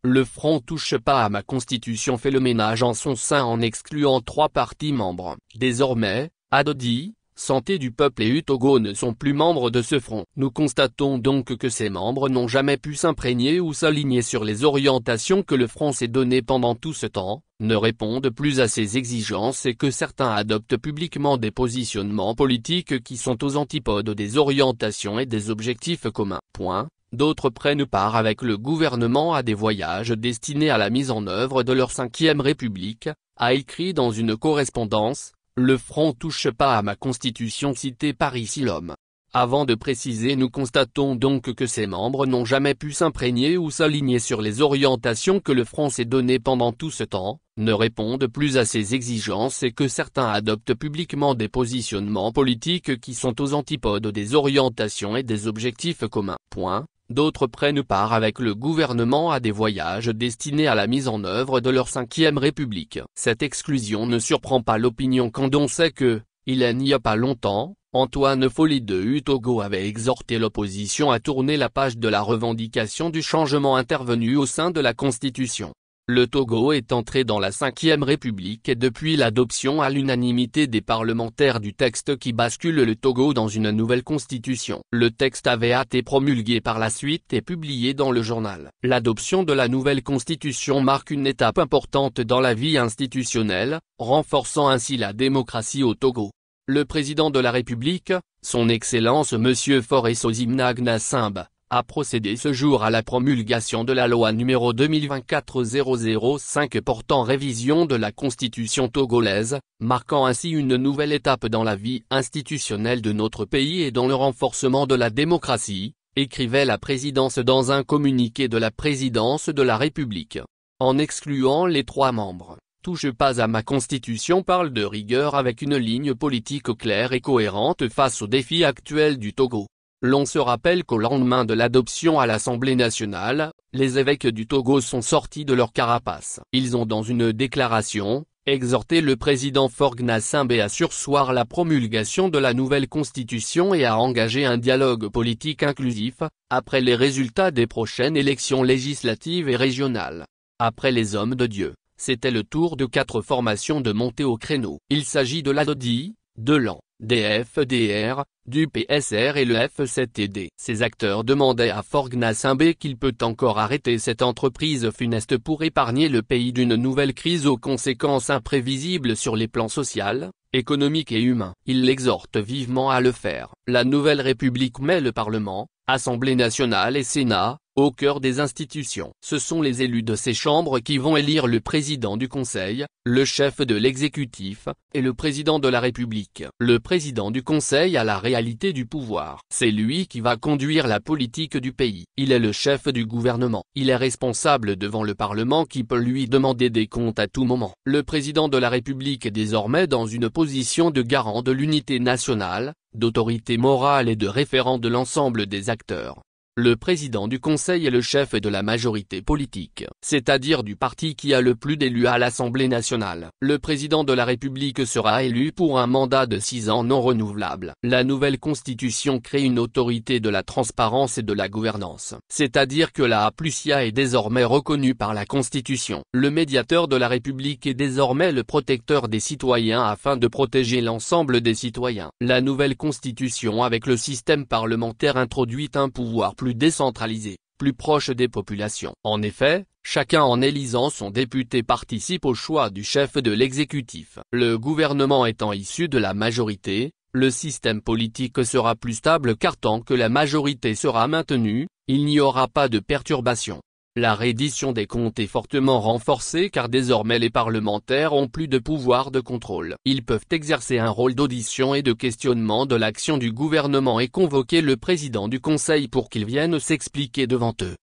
Le Front touche pas à ma constitution fait le ménage en son sein en excluant 3 partis membres. Désormais, Adodi, Santé du Peuple et UTogo ne sont plus membres de ce front. Nous constatons donc que ces membres n'ont jamais pu s'imprégner ou s'aligner sur les orientations que le front s'est données pendant tout ce temps, ne répondent plus à ses exigences et que certains adoptent publiquement des positionnements politiques qui sont aux antipodes des orientations et des objectifs communs. D'autres prennent part avec le gouvernement à des voyages destinés à la mise en œuvre de leur 5e République, a écrit dans une correspondance. Le Front touche pas à ma constitution cité par ici l'homme. Avant de préciser, nous constatons donc que ces membres n'ont jamais pu s'imprégner ou s'aligner sur les orientations que le Front s'est données pendant tout ce temps, ne répondent plus à ses exigences et que certains adoptent publiquement des positionnements politiques qui sont aux antipodes des orientations et des objectifs communs. D'autres prennent part avec le gouvernement à des voyages destinés à la mise en œuvre de leur 5e République. Cette exclusion ne surprend pas l'opinion quand on sait que, il n'y a pas longtemps, Antoine Folly de UTogo avait exhorté l'opposition à tourner la page de la revendication du changement intervenu au sein de la Constitution. Le Togo est entré dans la 5e République depuis l'adoption à l'unanimité des parlementaires du texte qui bascule le Togo dans une nouvelle constitution. Le texte avait été promulgué par la suite et publié dans le journal. L'adoption de la nouvelle constitution marque une étape importante dans la vie institutionnelle, renforçant ainsi la démocratie au Togo. Le président de la République, son Excellence Monsieur Faure Osinbajo Gnassingbé, a procédé ce jour à la promulgation de la loi numéro 2024-005 portant révision de la constitution togolaise, marquant ainsi une nouvelle étape dans la vie institutionnelle de notre pays et dans le renforcement de la démocratie, écrivait la présidence dans un communiqué de la présidence de la République. En excluant les 3 membres, touche pas à ma constitution parle de rigueur avec une ligne politique claire et cohérente face aux défis actuels du Togo. L'on se rappelle qu'au lendemain de l'adoption à l'Assemblée nationale, les évêques du Togo sont sortis de leur carapace. Ils ont dans une déclaration, exhorté le président Faure Gnassingbé à surseoir la promulgation de la nouvelle constitution et à engager un dialogue politique inclusif, après les résultats des prochaines élections législatives et régionales. Après les hommes de Dieu, c'était le tour de 4 formations de monter au créneau. Il s'agit de l'ADODI, de l'AN, des FDR, du PSR et le F7D. Ces acteurs demandaient à Faure Gnassingbé qu'il peut encore arrêter cette entreprise funeste pour épargner le pays d'une nouvelle crise aux conséquences imprévisibles sur les plans social, économique et humain. Il l'exhorte vivement à le faire. La nouvelle République met le Parlement, Assemblée nationale et Sénat, au cœur des institutions. Ce sont les élus de ces chambres qui vont élire le président du Conseil, le chef de l'exécutif, et le président de la République. Le président du Conseil a la réalité du pouvoir. C'est lui qui va conduire la politique du pays. Il est le chef du gouvernement. Il est responsable devant le Parlement qui peut lui demander des comptes à tout moment. Le président de la République est désormais dans une position de garant de l'unité nationale, d'autorité morale et de référent de l'ensemble des acteurs. Le président du Conseil est le chef de la majorité politique, c'est-à-dire du parti qui a le plus d'élus à l'Assemblée nationale. Le président de la République sera élu pour un mandat de 6 ans non renouvelable. La nouvelle constitution crée une autorité de la transparence et de la gouvernance, c'est-à-dire que la A+IA est désormais reconnue par la Constitution. Le médiateur de la République est désormais le protecteur des citoyens afin de protéger l'ensemble des citoyens. La nouvelle constitution avec le système parlementaire introduit un pouvoir plus décentralisé, plus proche des populations. En effet, chacun en élisant son député participe au choix du chef de l'exécutif. Le gouvernement étant issu de la majorité, le système politique sera plus stable car tant que la majorité sera maintenue, il n'y aura pas de perturbation. La reddition des comptes est fortement renforcée car désormais les parlementaires ont plus de pouvoir de contrôle. Ils peuvent exercer un rôle d'audition et de questionnement de l'action du gouvernement et convoquer le président du Conseil pour qu'il vienne s'expliquer devant eux.